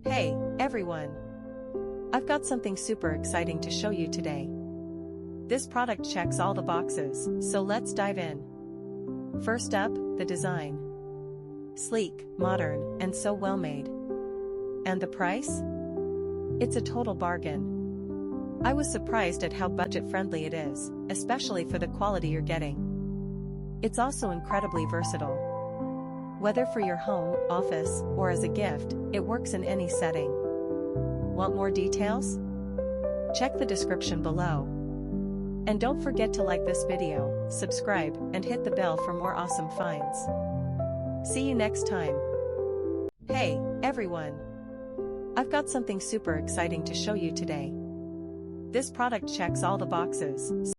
Hey, everyone! I've got something super exciting to show you today. This product checks all the boxes, so let's dive in. First up, the design. Sleek, modern, and so well made. And the price? It's a total bargain. I was surprised at how budget-friendly it is, especially for the quality you're getting. It's also incredibly versatile. Whether for your home, office, or as a gift, it works in any setting. Want more details? Check the description below. And don't forget to like this video, subscribe, and hit the bell for more awesome finds. See you next time. Hey, everyone! I've got something super exciting to show you today. This product checks all the boxes.